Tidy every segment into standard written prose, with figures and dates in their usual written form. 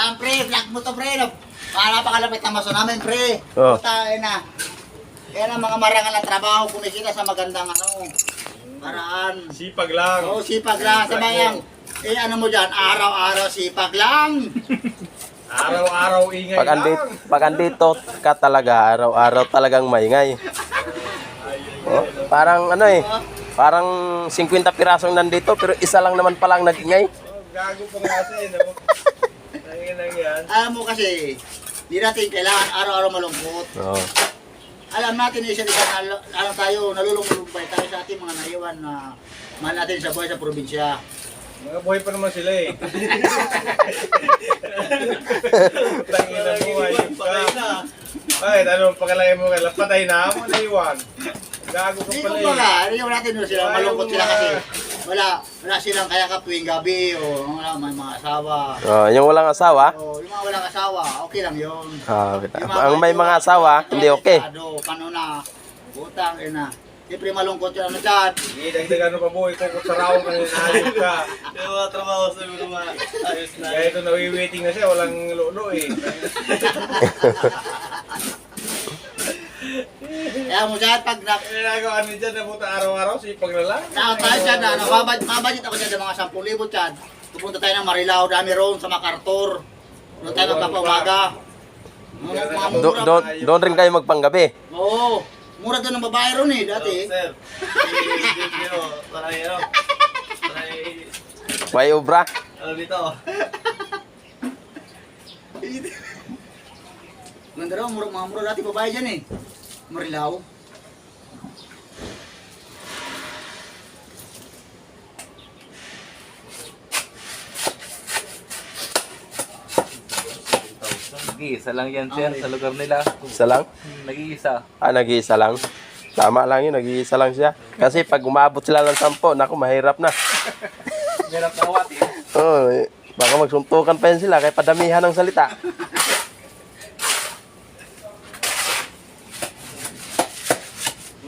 Yan, pre, vlog mo to, pre. Napakalapit na maso namin, pre. Oh. Puta, na. Yan ang mga marangal na trabaho kumikita sa magandang paraan. Sipag lang. Oo, sipag lang. Sabayang, ano mo dyan, araw-araw sipag lang. Araw-araw ingay Pag andito ka talaga, araw-araw talagang maingay. Oh, parang parang 50 pirasong nandito pero isa lang naman palang nag-ingay. Gago pa nga siya, no? Nanginang yan. Alam mo kasi, di natin kailangan araw-araw malungkot. Oh. Alam natin isa-isa na tayo, nalulungkulumpay tayo sa ating mga naiwan na mahal natin sa buhay sa probinsya. Mga buhay pa naman sila eh. Tangina mo, ayun ka. Bakit, anong pakalagay mo kaya? Patay na ako, naiwan. Gago ka Hindi pala ko eh. pala, ayaw natin sila, malungkot sila kasi wala silang kaya tuwing gabi o may mga asawa. Oh, yung walang asawa, O, yung mga walang asawa, okay lang yun. ang may mga asawa, hindi okay. Paano na, utang, na. Siyempre malungkot yun, ano dyan? Hindi, dagdagan mo pa buhay ko kung sarawang kanina ayos ka. Yung mga trabaho sa mga ayos na. Kaya ito nawi-waiting na siya, walang lolo eh. Kaya mo dyan, pag Ginagawa niyo dyan na puta araw-araw, sipag na lang. tayo dyan, mabudget ako dyan ng mga 10,000 dyan. Pupunta tayo ng Marilao, dami roon sa MacArthur. Doon tayo magpapaumaga. Mga mura. Doon rin kayo magpanggabi. Oo, mura doon ng babae roon dati. Sir, taray Way obra. ano dito? Ganda raw, mga mura dati babae dyan Marilao. Nag-iisa lang yan, sir, sa lugar nila. Isa lang? Nag-iisa. Nag-iisa lang. Tama lang yun, nag-iisa lang siya. Kasi pag umabot sila ng 10, naku, mahirap na. Hirap na awati. Oh, baka magsuntukan pa yan sila kaya padamihan ng salita.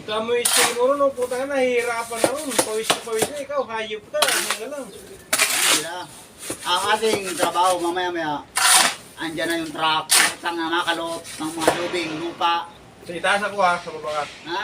Punta mo yung chicken mo no, puta ka na, hihirapan na ron. Pawis na, ikaw, hayop ka, ano ka lang. Ang ating trabaho mamaya-maya, andyan na yung truck, makalot ng mga tubig, lupa. So itaas ako ha, sa baba ka. Ha?